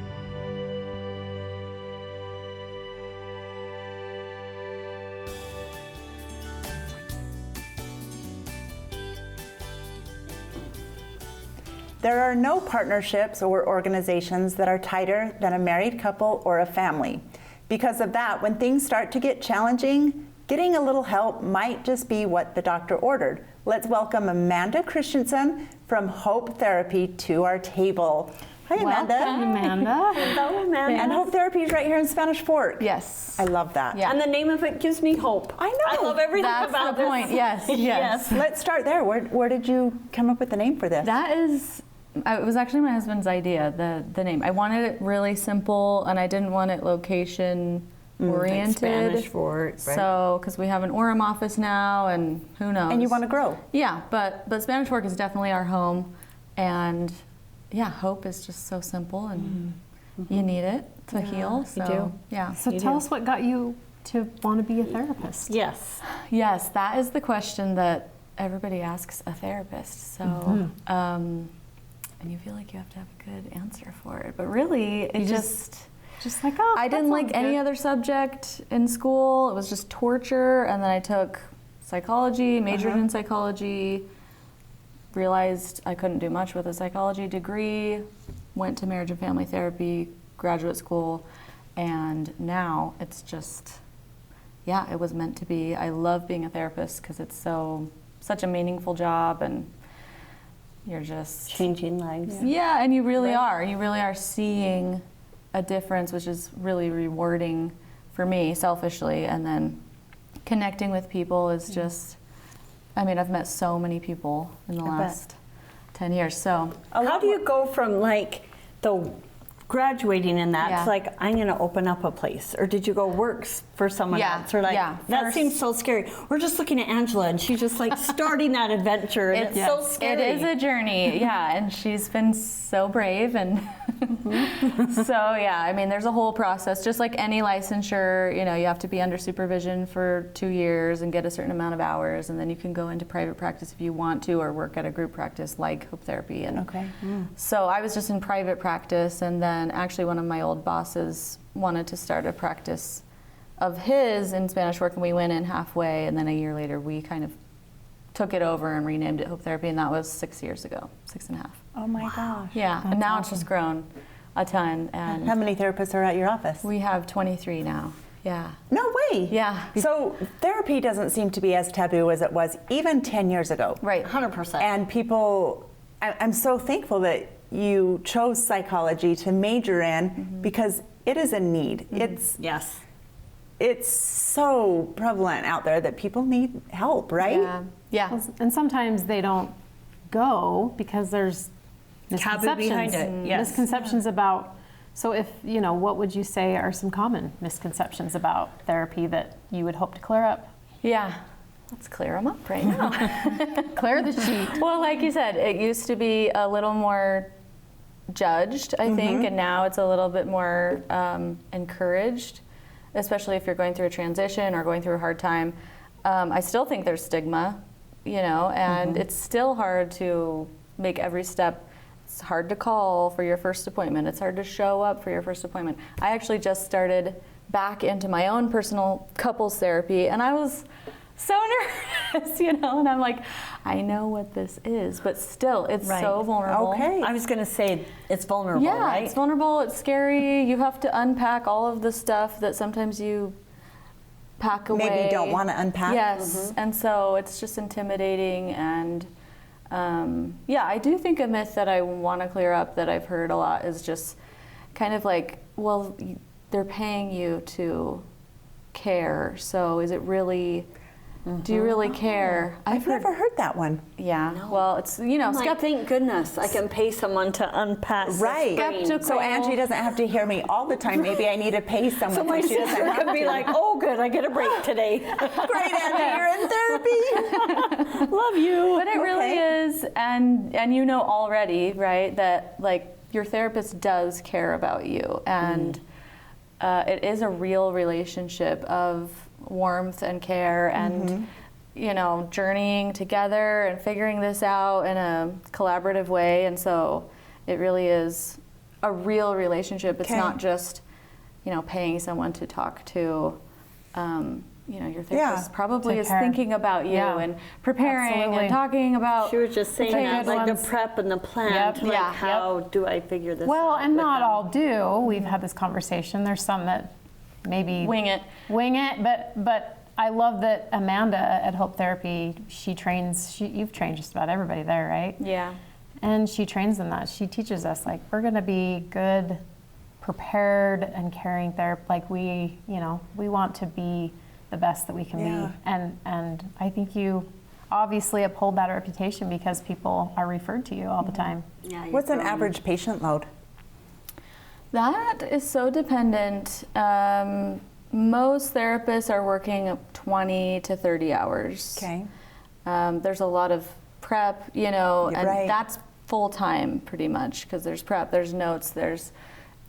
There are no partnerships or organizations that are tighter than a married couple or a family. Because of that, when things start to get challenging, getting a little help might just be what the doctor ordered. Let's welcome Amanda Christensen from Hope Therapy to our table. Hi, Amanda. Amanda. Hello, Amanda. And Hope Therapy is right here in Spanish Fork. Yes. I love that. Yeah. And the name of it gives me hope. I know. I love everything That's about the this. point. Yes. Yes. Let's start there. Where did you come up with the name for this? That is, it was actually my husband's idea, the name. I wanted it really simple and I didn't want it location oriented. Spanish for it, right? So, because we have an Orem office now and who knows. And you want to grow. Yeah, but Spanish Fork is definitely our home. And yeah, hope is just so simple and you need it to heal. So, do. Yeah. So tell us what got you to want to be a therapist. Yes. Yes, that is the question that everybody asks a therapist. So, and you feel like you have to have a good answer for it. But really, it just like, oh, I didn't like any other subject in school. It was just torture. And then I took psychology, majored in psychology, realized I couldn't do much with a psychology degree, went to marriage and family therapy, graduate school, and now it's just, yeah, it was meant to be. I love being a therapist because it's such a meaningful job, and you're just Changing lives. yeah, and you really are. You really are seeing a difference, which is really rewarding for me, selfishly. And then connecting with people is just, I mean, I've met so many people in the last 10 years. So, How do you go from like the graduating in that Yeah. to like, I'm going to open up a place? Or did you go work for someone Yeah, else? Or like, yeah. that First- seems so scary. We're just looking at Angela and she's just like starting that adventure and it's so scary. It is a journey, yeah, and she's been so brave, and so yeah, I mean, there's a whole process, just like any licensure. You know, you have to be under supervision for 2 years and get a certain amount of hours, and then you can go into private practice if you want to, or work at a group practice like Hope Therapy. And Okay. so I was just in private practice, and then actually one of my old bosses wanted to start a practice of his in Spanish Fork, and we went in halfway, and then a year later we kind of took it over and renamed it Hope Therapy, and that was 6 years ago, 6.5. Oh my gosh. Yeah, and now it's just grown a ton, How and many therapists are at your office? we have 23 now. Yeah. No way. Yeah. So therapy doesn't seem to be as taboo as it was even 10 years ago. Right. 100%. And people, I'm so thankful that you chose psychology to major in because it is a need. yes. It's so prevalent out there that people need help, right? Yeah. Yeah. And sometimes they don't go because there's Taboo misconceptions. behind it, yes. Misconceptions about, so if, you know, what would you say are some common misconceptions about therapy that you would hope to clear up? Yeah. Let's clear them up right now. Clear the sheet. Well, like you said, it used to be a little more judged, I think, and now it's a little bit more encouraged, especially if you're going through a transition or going through a hard time. I still think there's stigma, you know, and it's still hard to make every step. It's hard to call for your first appointment. It's hard to show up for your first appointment. I actually just started back into my own personal couples therapy, and I was so nervous, you know, and I'm like, I know what this is, but still, it's so vulnerable. Okay. I was going to say it's vulnerable, Yeah, right? it's vulnerable, it's scary. You have to unpack all of the stuff that sometimes you pack away. Maybe you don't want to unpack. Yes, and so it's just intimidating. And yeah, I do think a myth that I want to clear up that I've heard a lot is just kind of like, well, they're paying you to care, so is it really, do you really care? I've never heard that one. Yeah, well, it's, you know, I'm like, thank goodness I can pay someone to unpack this Right. brain. So Angie doesn't have to hear me all the time. Maybe I need to pay someone So my so she doesn't sister have could be to. like, oh good, I get a break today. Great, Angie, you're in therapy. Love you. But it really is, and you know already, right, that like your therapist does care about you, and it is a real relationship of warmth and care, and you know, journeying together and figuring this out in a collaborative way. And so it really is a real relationship. It's not just, you know, paying someone to talk to. You know, your therapist probably is thinking about you and preparing and talking about. She was just saying that, like the prep and the plan. To, like, how do I figure this out? Well, and with not them? all do. We've had this conversation. There's some that maybe Wing it. But I love that Amanda at Hope Therapy, she trains. You've trained just about everybody there, right? Yeah. And she trains in that. She teaches us, like, we're going to be good, prepared, and caring therapy. Like, we want to be the best that we can be. And I think you obviously uphold that reputation because people are referred to you all the time. Yeah, What's an average patient load? That is so dependent. Most therapists are working up 20 to 30 hours. Okay. There's a lot of prep, you know, You're and right. that's full time pretty much, because there's prep, there's notes, there's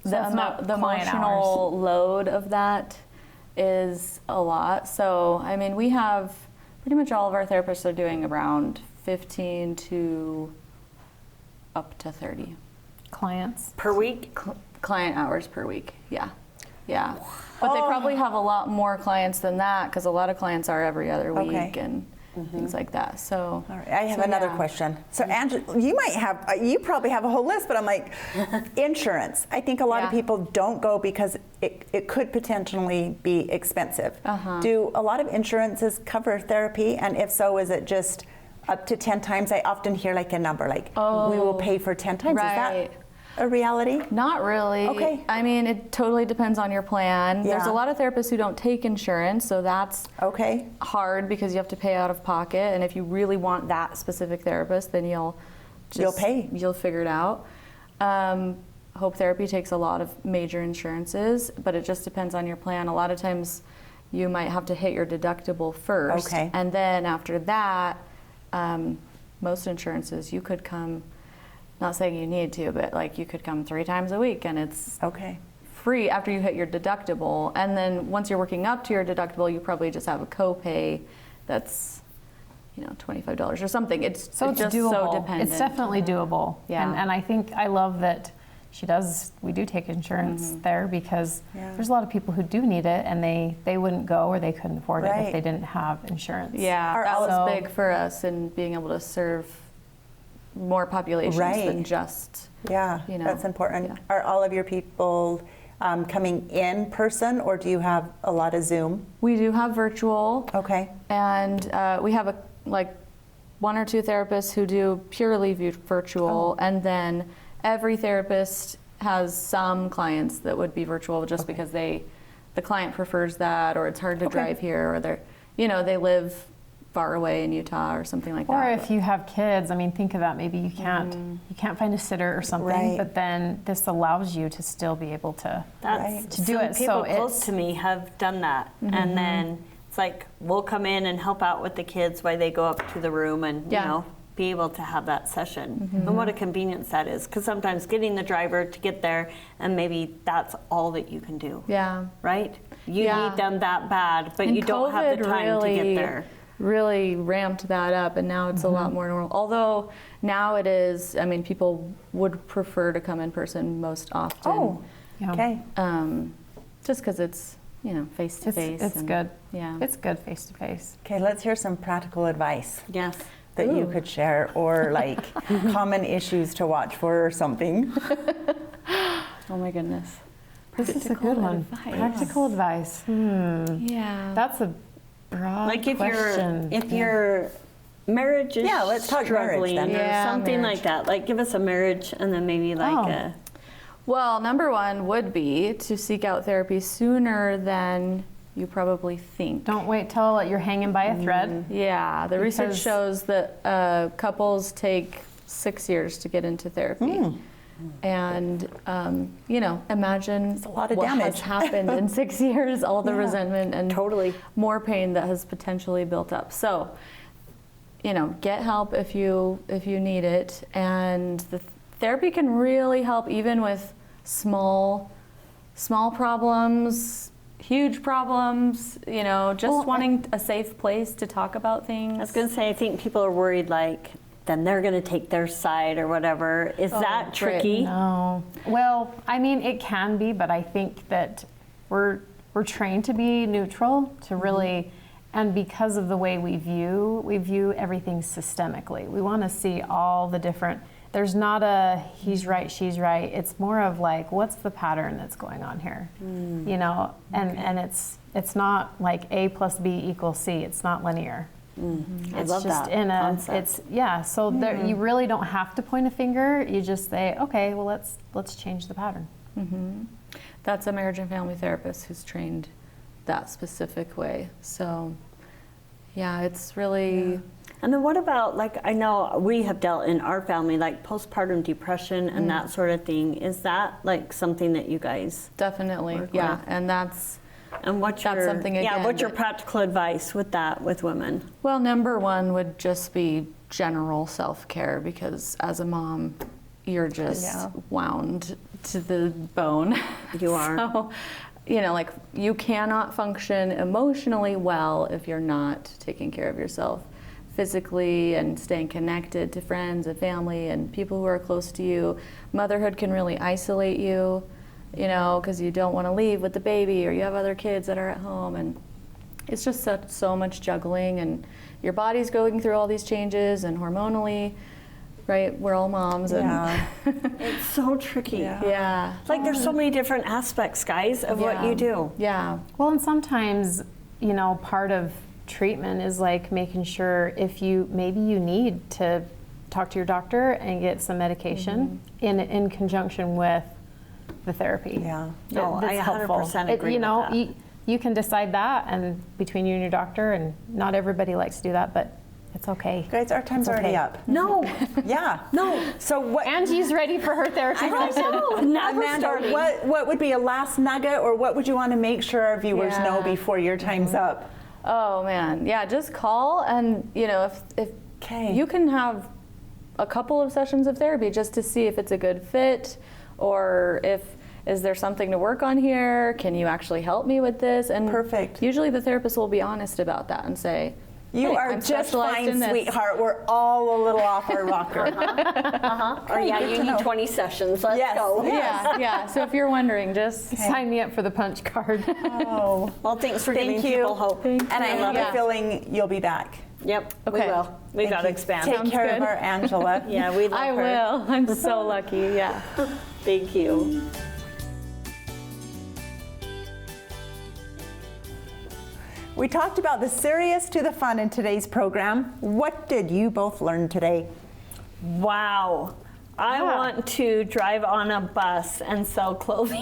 So it's not the client emotional load of that is a lot. So, I mean, we have pretty much all of our therapists are doing around 15 to up to 30 Clients. per week. client hours per week. Yeah. But they probably have a lot more clients than that, because a lot of clients are every other week and things like that. So, All right, I have another question. So, Angela, you probably have a whole list, but I'm like, insurance. I think a lot of people don't go because it could potentially be expensive. Do a lot of insurances cover therapy? And if so, is it just up to 10 times? I often hear like a number, like we will pay for 10 times. Right. Is that a reality? Not really. Okay. I mean, it totally depends on your plan. Yeah. There's a lot of therapists who don't take insurance, so that's Okay. hard because you have to pay out of pocket. And if you really want that specific therapist, then you'll pay. You'll figure it out. Hope Therapy takes a lot of major insurances, but it just depends on your plan. A lot of times you might have to hit your deductible first. Okay. And then after that, most insurances, you could come, not saying you need to, but like you could come 3 times a week and it's Okay. free after you hit your deductible. And then once you're working up to your deductible, you probably just have a copay that's, $25 or something. It's So it's just doable. so dependent. It's definitely doable. Yeah. And I think I love that we do take insurance there because there's a lot of people who do need it and they wouldn't go or they couldn't afford it Right. if they didn't have insurance. Yeah, that was So- big for us in being able to serve more populations than Right. just. Yeah, You know, that's important. yeah. Are all of your people coming in person, or do you have a lot of Zoom? We do have virtual. Okay. And we have one or two therapists who do purely virtual, and then every therapist has some clients that would be virtual just because the client prefers that, or it's hard to drive here, or they live far away in Utah or something like Or that. if you have kids, I mean, think of that. Maybe you can't find a sitter or something, Right. but then this allows you to still be able to That's to do some it. People So close it's to me have done that, and then it's like we'll come in and help out with the kids while they go up to the room and be able to have that session. And what a convenience that is, because sometimes getting the driver to get there, and maybe that's all that you can do. Yeah. Right? You Yeah. need them that bad, but And you don't have the COVID time to get there. Really ramped that up, and now it's a lot more normal. Although now it is, I mean, people would prefer to come in person most often. Oh, okay. Just because it's, you know, face to face. It's good. Yeah. It's good face to face. Okay, let's hear some practical advice Yes. that you Ooh. could share, or like common issues to watch for or something. Oh my goodness. This is a good one. Practical advice. Yeah. That's a broad Like if question. your marriage is Yeah, let's talk marriage struggling then. or Yeah, something marriage. like that. Like give us a marriage and then maybe like Oh. a Well, number one would be to seek out therapy sooner than you probably think. Don't wait till you're hanging by a thread. Yeah, the research Because- shows that couples take 6 years to get into therapy. And, you know, imagine a lot of what damage. has happened in 6 years, all the Yeah. resentment and Totally. more pain that has potentially built up. So, you know, get help if you need it. And the therapy can really help even with small problems, huge problems, you know, just wanting a safe place to talk about things. I was going to say, I think people are worried like, then they're going to take their side or whatever. Is that right. tricky? No. Well, I mean, it can be, but I think that we're trained to be neutral, to really, and because of the way we view everything systemically. We want to see all the different. There's not a he's right, she's right. It's more of like, what's the pattern that's going on here, you know? And it's not like A plus B equals C. It's not linear. I It's love just that in a. concept. It's yeah. So there, you really don't have to point a finger. You just say, okay, well let's change the pattern. That's a marriage and family therapist who's trained that specific way. So, yeah, it's really. And then what about, like, I know we have dealt in our family, like postpartum depression and that sort of thing. Is that like something that you guys, Definitely, Work yeah, with. and that's and what's That's your, something, yeah, again, what's your that- practical advice with that, with women? well. Number one would just be general self-care, because as a mom, you're just Yeah. wound to the bone. You are. So, you know, like you cannot function emotionally well if you're not taking care of yourself physically and staying connected to friends and family and people who are close to you. Motherhood can really isolate you, you know, because you don't want to leave with the baby or you have other kids that are at home, and it's just so much juggling, and your body's going through all these changes, and hormonally, right, we're all moms. Yeah. It's so tricky. Yeah. Like there's so many different aspects, guys, of what you do. Yeah. Well, and sometimes, you know, part of treatment is like making sure if maybe you need to talk to your doctor and get some medication in conjunction with the therapy. Yeah. No, That's I 100% helpful. agree You know, with that. you can decide that, and between you and your doctor, and not everybody likes to do that, but it's okay. Guys, our time's It's already okay. up. No, Yeah. no. So what? Angie's ready for her therapy session. Never Amanda, starting. what would be a last nugget, or what would you want to make sure our viewers know Yeah. before your time's up? Oh man, yeah, just call, and you know, if 'Kay. you can have a couple of sessions of therapy just to see if it's a good fit, or is there something to work on here? Can you actually help me with this? And Perfect. Usually the therapist will be honest about that and say, You "Hey, are I'm just specialized fine, in this." sweetheart. We're all a little off our rocker. Or yeah, good you to need know. 20 sessions. Let's Yes. go. Yeah, yeah. So if you're wondering, just Sign me up for the punch card. Oh, Well, thanks for thank giving you. people hope. And I have Yeah. a feeling you'll be back. Yep, we Okay. will. We've got to expand. Take Sounds care of good. her, Angela. Yeah, we love I her. will. I'm so lucky. Yeah. Thank you. We talked about the serious to the fun in today's program. What did you both learn today? Wow. I want to drive on a bus and sell clothing.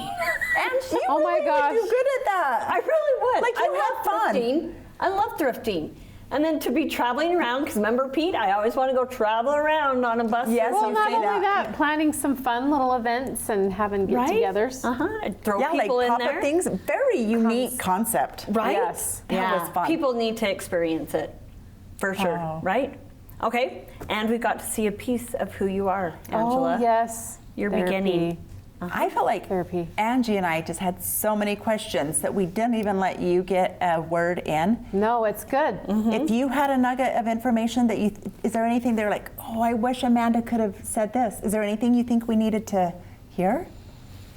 And you Oh my really gosh. would do good at that. I really would. Like, you I have love fun. thrifting. I love thrifting. And then to be traveling around, because remember, Pete, I always want to go travel around on a bus. Yes, with Well, you not say only that. that, planning some fun little events and having Right? get-togethers. I'd throw Yeah, like people in pop-up there. things. Very unique concept. Right? Yes. That was fun. People need to experience it, for sure. Oh. Right? Okay, and we got to see a piece of who you are, Angela. Oh, yes. Your Therapy. beginning. I felt like Therapy. Angie and I just had so many questions that we didn't even let you get a word in. No, it's good. If you had a nugget of information that is there anything they're like, oh, I wish Amanda could have said this? Is there anything you think we needed to hear?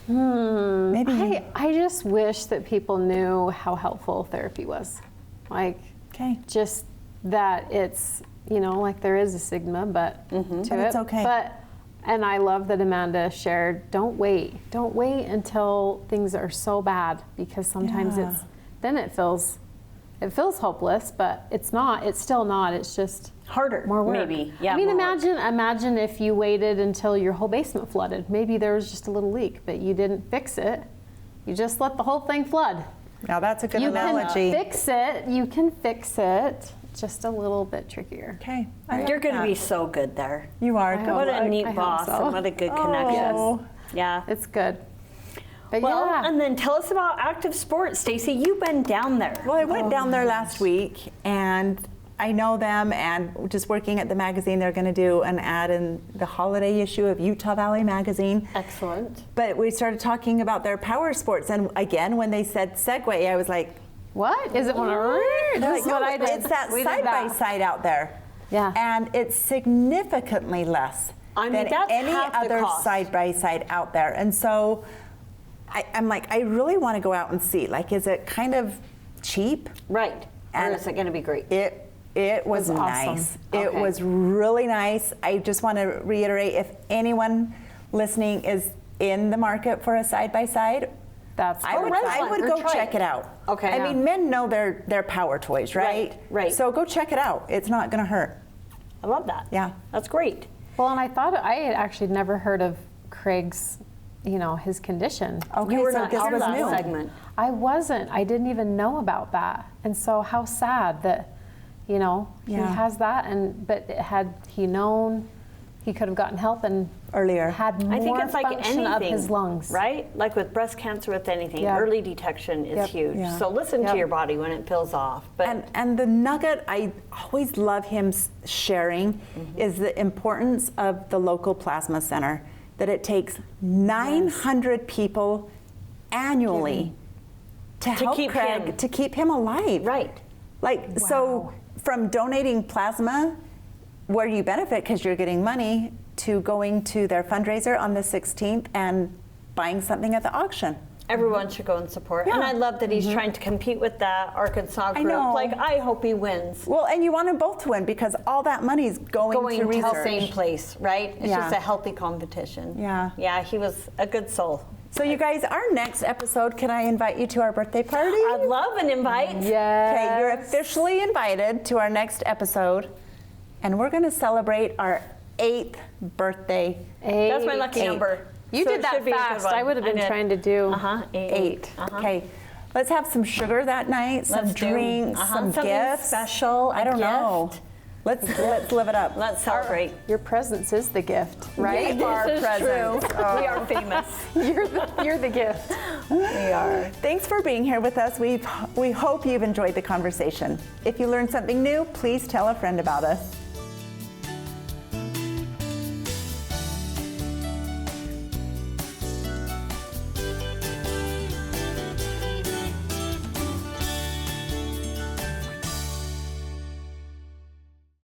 Maybe. I just wish that people knew how helpful therapy was. Like, Okay. just that it's, like there is a stigma, but to But it's it. okay. And I love that Amanda shared, don't wait until things are so bad, because sometimes Yeah. it feels hopeless, but it's not, it's still not, it's just Harder, more work. maybe. Yeah, I mean, more work. imagine if you waited until your whole basement flooded. Maybe there was just a little leak, but you didn't fix it. You just let the whole thing flood. Now that's a good You analogy. can fix it, just a little bit trickier. Okay. You're going to be so good there. You are. I Good. hope. What a neat I hope boss so. and what a good connection. Oh. Yeah. It's good. But Well, yeah. and then tell us about Active Sports, Stacy. You've been down there. Well, I went down there last week, and I know them, and just working at the magazine, they're going to do an ad in the holiday issue of Utah Valley Magazine. Excellent. But we started talking about their power sports, and again, when they said Segway, I was like, What? Is it one of They're This like, is what no, I did. it's that We did side by that. side out there. Yeah. And it's significantly less I mean, than that's any half the other cost. side by side out there. And so I'm like, I really want to go out and see. Like, is it kind of cheap? Right. Or And is it going to be great? It was awesome. nice. It Okay. was really nice. I just want to reiterate, if anyone listening is in the market for a side by side, That's I would Or go try check it. it out. Okay. I Yeah. mean, men know their power toys, right? Right. So go check it out. It's not going to hurt. I love that. Yeah. That's great. Well, and I thought I had actually never heard of Craig's, his condition. Okay, You were so not this on was that new. segment. I wasn't. I didn't even know about that. And so how sad that, he Yeah. has that. But had he known, he could have gotten help and Earlier. had more I think it's like function anything, of his lungs. right? Like with breast cancer, with anything, Yeah. early detection is Yep. huge. Yeah. So listen Yep. to your body when it peels off. But And the nugget I always love him sharing Mm-hmm. is the importance of the local plasma center, that it takes 900 people annually to help keep Craig, him. to keep him alive. right. Like, so from donating plasma, where you benefit because you're getting money, to going to their fundraiser on the 16th and buying something at the auction. Everyone should go and support. And Yeah. I love that he's trying to compete with that Arkansas I group. know. Like, I hope he wins. Well, and you want them both to win because all that money is going Going to to research. the same place, right? It's Yeah. just a healthy competition. Yeah. Yeah, he was a good soul. So you guys, our next episode, can I invite you to our birthday party? I'd love an invite. Okay, you're officially invited to our next episode, and we're going to celebrate our 8th birthday. That's my lucky 8. number. You So did it that should be a good fast. one. I would have been did. trying to do 8. Uh-huh. Okay. Let's have some sugar that night, some Let's do- drinks, some something gifts. special, I a don't know. gift. Let's live it up. Let's celebrate. Your presence is the gift, right? Our This is presents. true. We are famous. You're the gift. We are. Thanks for being here with us. We hope you've enjoyed the conversation. If you learned something new, please tell a friend about us.